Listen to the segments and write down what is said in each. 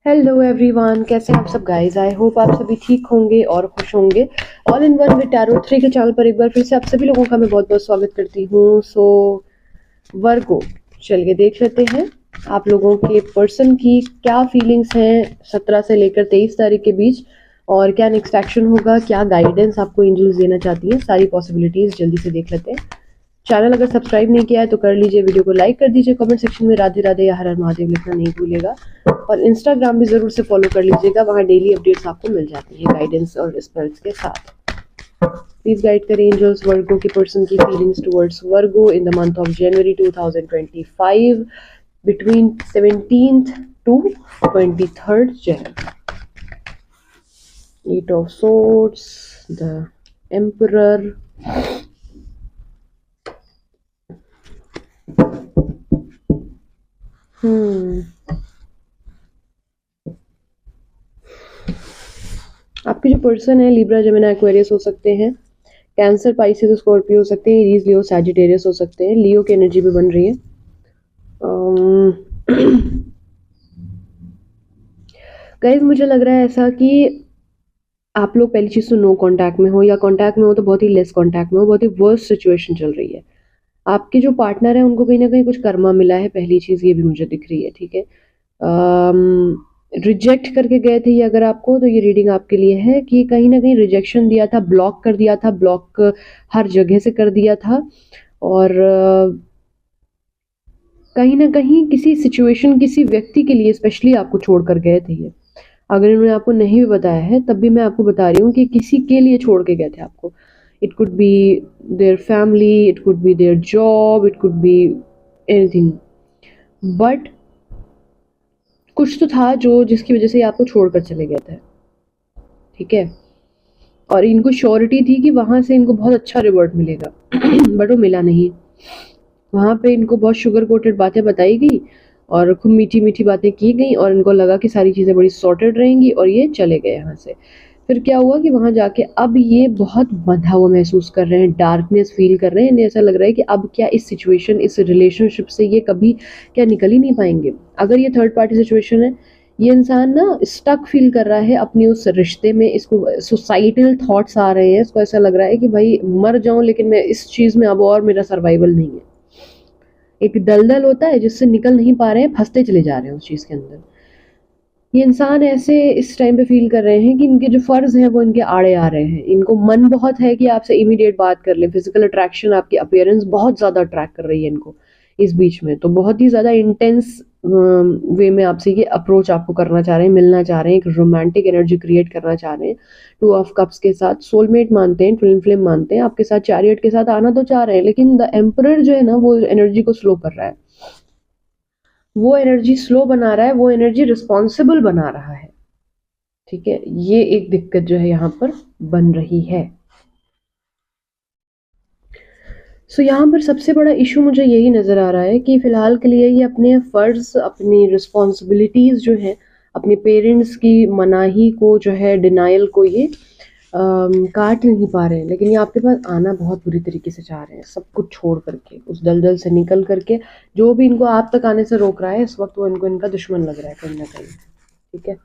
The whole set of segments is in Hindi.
हेलो एवरीवन, कैसे हैं आप सब गाइस। आई होप आप सभी ठीक होंगे और खुश होंगे। All in one with tarot 3 के चैनल पर एक बार फिर से आप सभी लोगों का मैं बहुत बहुत स्वागत करती हूँ। वर्गो, चलिए देख लेते हैं आप लोगों के पर्सन की क्या फीलिंग्स हैं 17 से लेकर 23 तारीख के बीच, और क्या नेक्स्ट एक्शन होगा, क्या गाइडेंस आपको एंजल्स देना चाहती हैं। सारी पॉसिबिलिटीज जल्दी से देख लेते हैं। चैनल अगर सब्सक्राइब नहीं किया है तो कर लीजिए, वीडियो को लाइक कर दीजिए, कमेंट सेक्शन में राधे राधे या हर हर महादेव लिखना नहीं भूलिएगा, और इंस्टाग्राम भी जरूर से फॉलो कर लीजिएगा, वहाँ डेली अपडेट्स आपको मिल जाती है गाइडेंस और स्पेल्स के साथ। प्लीज गाइड करें एंजल्स वर्गो की पर्सन की feelings towards Virgo in the month of January 2025 between 17th to 23rd Jan. Eight of Swords, the Emperor, आपके जो पर्सन है लिब्रा, जेमिनी, एक्वेरियस हो सकते हैं, कैंसर, पाइसेस, स्कॉर्पियो हो सकते हैं, एरीज, लियो, सैजिटेरियस हो सकते हैं। लियो की एनर्जी भी बन रही है। गाइस मुझे लग रहा है ऐसा कि आप लोग पहली चीज तो नो कांटेक्ट में हो, या कांटेक्ट में हो तो बहुत ही लेस कांटेक्ट में हो, बहुत ही वर्स्ट सिचुएशन चल रही है। आपके जो पार्टनर है उनको कहीं ना कहीं कुछ कर्मा मिला है, पहली चीज ये भी मुझे दिख रही है। ठीक है, रिजेक्ट करके गए थे ये अगर आपको, तो ये रीडिंग आपके लिए है कि कहीं ना कहीं रिजेक्शन दिया था, ब्लॉक कर दिया था, ब्लॉक हर जगह से कर दिया था, और कहीं ना कहीं किसी सिचुएशन, किसी व्यक्ति के लिए स्पेशली आपको छोड़ कर गए थे ये। अगर इन्होंने आपको नहीं भी बताया है तब भी मैं आपको बता रही हूँ कि किसी के लिए छोड़ के गए थे आपको। It could be their family, it could be their job, it could be anything, but कुछ तो था जो जिसकी वजह से आपको छोड़कर चले गए थे। ठीक है, और इनको श्योरिटी थी कि वहां से इनको बहुत अच्छा रिवॉर्ड मिलेगा बट वो मिला नहीं। वहां पे इनको बहुत शुगर कोटेड बातें बताई गई और खूब मीठी मीठी बातें की गई, और इनको लगा कि सारी चीज़ें बड़ी सॉर्टेड रहेंगी, और ये चले गए यहाँ से। फिर क्या हुआ कि वहां जाके अब ये बहुत बंधा हुआ महसूस कर रहे हैं, डार्कनेस फील कर रहे हैं। इन्हें ऐसा लग रहा है कि अब क्या इस सिचुएशन, इस रिलेशनशिप से ये कभी क्या निकल ही नहीं पाएंगे। अगर ये थर्ड पार्टी सिचुएशन है, ये इंसान ना स्टक फील कर रहा है अपने उस रिश्ते में। इसको सुसाइडल थॉट्स आ रहे हैं, इसको ऐसा लग रहा है कि भाई मर जाऊं लेकिन मैं इस चीज़ में अब और मेरा सर्वाइवल नहीं है। एक दलदल होता है जिससे निकल नहीं पा रहे हैं, फंसते चले जा रहे हैं उस चीज़ के अंदर। ये इंसान ऐसे इस टाइम पे फील कर रहे हैं कि इनके जो फर्ज हैं वो इनके आड़े आ रहे हैं। इनको मन बहुत है कि आपसे इमीडिएट बात कर ले, फिजिकल अट्रैक्शन, आपकी अपीयरेंस बहुत ज़्यादा अट्रैक्ट कर रही है इनको इस बीच में। तो बहुत ही ज़्यादा इंटेंस वे में आपसे ये अप्रोच आपको करना चाह रहे हैं, मिलना चाह रहे हैं, एक रोमांटिक एनर्जी क्रिएट करना चाह रहे हैं। 2 ऑफ कप्स के साथ सोलमेट मानते हैं, ट्विन फ्लेम मानते हैं, आपके साथ चैरियट के साथ आना तो चाह रहे हैं, लेकिन द एम्परर जो है ना वो एनर्जी को स्लो कर रहा है, वो एनर्जी स्लो बना रहा है, वो एनर्जी रिस्पॉन्सिबल बना रहा है। ठीक है, ये एक दिक्कत जो है यहाँ पर बन रही है। यहाँ पर सबसे बड़ा इशू मुझे यही नज़र आ रहा है कि फ़िलहाल के लिए ये अपने फ़र्ज़, अपनी रिस्पॉन्सिबिलिटीज़ जो है, अपने पेरेंट्स की मनाही को जो है, डिनायल को ये काट नहीं पा रहे हैं। लेकिन ये आपके पास आना बहुत बुरी तरीके से चाह रहे हैं, सब कुछ छोड़ करके, उस दलदल से निकल करके। जो भी इनको आप तक आने से रोक रहा है इस वक्त, वो इनको इनका दुश्मन लग रहा है कहीं ना कहीं। ठीक है,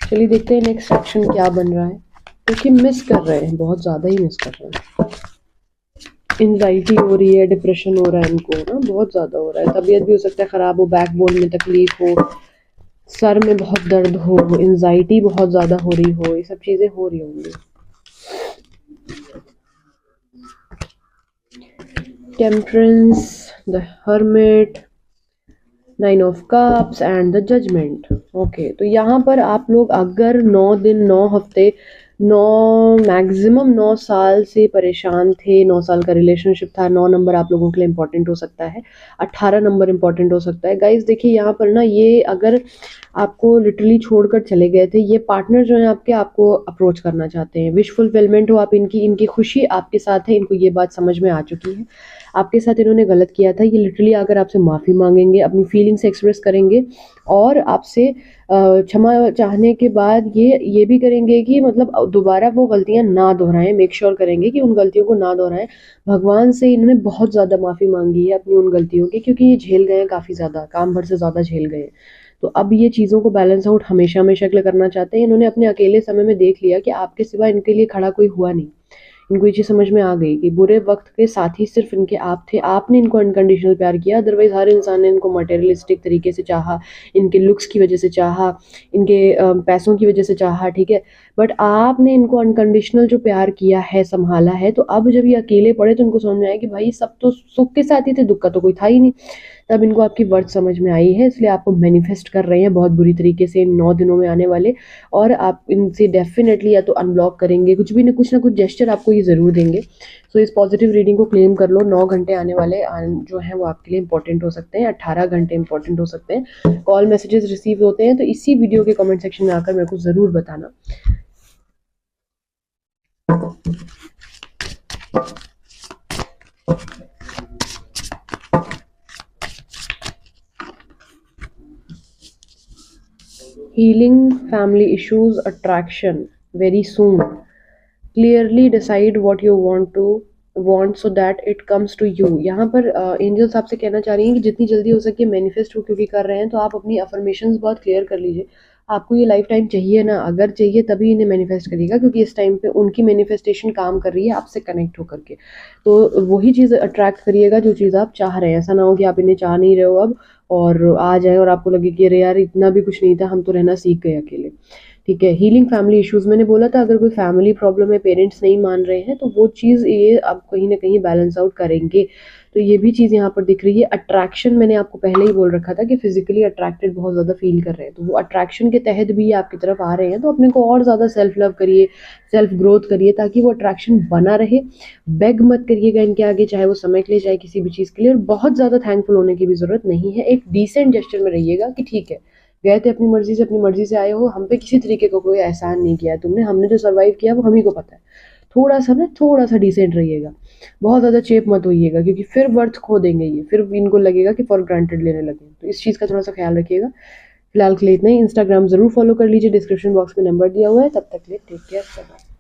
चलिए देखते हैं नेक्स्ट एक्शन क्या बन रहा है, क्योंकि मिस कर रहे हैं, बहुत ज़्यादा ही मिस कर रहे हैं। एंजाइटी हो रही है, डिप्रेशन हो रहा है इनको ना, बहुत ज़्यादा हो रहा है। तबीयत भी हो सकता है ख़राब हो, बैकबोन में तकलीफ हो, सर में बहुत दर्द हो, एंजाइटी बहुत ज़्यादा हो रही हो, ये सब चीज़ें हो रही होंगी। Temperance, the hermit, 9 of cups and the judgement. Okay, तो यहाँ पर आप लोग अगर 9 दिन, 9 हफ्ते, 9 साल से परेशान थे, 9 साल का रिलेशनशिप था, 9 नंबर आप लोगों के लिए इंपॉर्टेंट हो सकता है, 18 नंबर इंपॉर्टेंट हो सकता है। गाइज देखिए यहाँ पर ना, ये अगर आपको लिटरली छोड़कर चले गए थे, ये पार्टनर जो है आपके, आपको अप्रोच करना चाहते हैं, विश फुलफिलमेंट हो, आप इनकी खुशी आपके साथ है, इनको ये बात समझ में आ चुकी है, आपके साथ इन्होंने गलत किया था। ये लिटरली अगर आपसे माफ़ी मांगेंगे, अपनी फीलिंग्स एक्सप्रेस करेंगे, और आपसे क्षमा चाहने के बाद ये भी करेंगे कि मतलब दोबारा वो गलतियां ना दोहराएं, मेक श्योर करेंगे कि उन गलतियों को ना दोहराएं। भगवान से इन्होंने बहुत ज़्यादा माफ़ी मांगी है अपनी उन गलतियों की, क्योंकि ये झेल गए हैं, काफ़ी ज़्यादा, काम भर से ज़्यादा झेल गए हैं। तो अब ये चीज़ों को बैलेंस आउट हमेशा हमेशा के लिए करना चाहते हैं। इन्होंने अपने अकेले समय में देख लिया कि आपके सिवा इनके लिए खड़ा कोई हुआ नहीं। इनको ये चीज़ समझ में आ गई कि बुरे वक्त के साथी सिर्फ इनके आप थे। आपने इनको अनकंडीशनल प्यार किया, अदरवाइज हर इंसान ने इनको मटेरियलिस्टिक तरीके से चाहा, इनके लुक्स की वजह से चाहा, इनके पैसों की वजह से चाहा, ठीक है। बट आपने इनको अनकंडीशनल जो प्यार किया है, संभाला है, तो अब जब ये अकेले पड़े तो इनको समझ में आया कि भाई सब तो सुख के साथ ही थे, दुख का तो कोई था ही नहीं। तब इनको आपकी वर्थ समझ में आई है, इसलिए आपको मैनिफेस्ट कर रहे हैं बहुत बुरी तरीके से इन 9 दिनों में आने वाले। और आप इनसे डेफिनेटली या तो अनब्लॉक करेंगे, कुछ ना कुछ जेस्चर आपको ये ज़रूर देंगे। सो इस पॉजिटिव रीडिंग को क्लेम कर लो। 9 घंटे आने वाले जो हैं वो आपके लिए इंपॉर्टेंट हो सकते हैं, 18 घंटे इंपॉर्टेंट हो सकते हैं। कॉल मैसेजेस रिसीव होते हैं तो इसी वीडियो के कमेंट सेक्शन में आकर मेरे को ज़रूर बताना। Healing family issues, attraction very soon. Clearly decide what you want so that it comes to you। यहाँ पर एंजल्स आपसे कहना चाह रही हैं कि जितनी जल्दी हो सके मैनिफेस्ट हो, क्योंकि कर रहे हैं तो आप अपनी अफर्मेशंस बहुत क्लियर कर लीजिए। आपको ये लाइफ टाइम चाहिए ना, अगर चाहिए तभी इन्हें मैनिफेस्ट करिएगा, क्योंकि इस टाइम पे उनकी मैनिफेस्टेशन काम कर रही है आपसे कनेक्ट होकर के। तो वही चीज़ अट्रैक्ट करिएगा जो चीज़ आप चाह रहे हैं। ऐसा ना हो कि आप इन्हें चाह नहीं रहे हो अब और आ जाए और आपको लगे कि अरे यार इतना भी कुछ नहीं था, हम तो रहना सीख गए अकेले। ठीक है। हीलिंग फैमिली इश्यूज़, मैंने बोला था अगर कोई फैमिली प्रॉब्लम है, पेरेंट्स नहीं मान रहे हैं, तो वो चीज़ ये आप कहीं ना कहीं बैलेंस आउट करेंगे। तो ये भी चीज़ यहाँ पर दिख रही है। अट्रैक्शन मैंने आपको पहले ही बोल रखा था कि फिजिकली अट्रैक्टेड बहुत ज़्यादा फील कर रहे हैं, तो वो अट्रैक्शन के तहत भी आपकी तरफ आ रहे हैं। तो अपने को और ज़्यादा सेल्फ लव करिए, सेल्फ ग्रोथ करिए, ताकि वो अट्रैक्शन बना रहे। बेग मत करिएगा इनके आगे, चाहे वो समय के लिए चाहे किसी भी चीज़ के लिए। और बहुत ज़्यादा थैंकफुल होने की भी ज़रूरत नहीं है। एक डिसेंट जेस्चर में रहिएगा कि ठीक है, गए थे अपनी मर्जी से आए हो, हम पे किसी तरीके का कोई एहसान नहीं किया है तुमने, हमने जो सर्वाइव किया वो हम ही को पता है। थोड़ा सा डिसेंट रहिएगा, बहुत ज़्यादा चेप मत होइएगा, क्योंकि फिर वर्थ खो देंगे ये, फिर इनको लगेगा कि फॉर ग्रांटेड लेने लगे। तो इस चीज़ का थोड़ा सा ख्याल रखिएगा। फिलहाल के लिए इतना ही। इंस्टाग्राम ज़रूर फॉलो कर लीजिए, डिस्क्रिप्शन बॉक्स में नंबर दिया हुआ है। तब तक के लिए टेक केयर, बाय।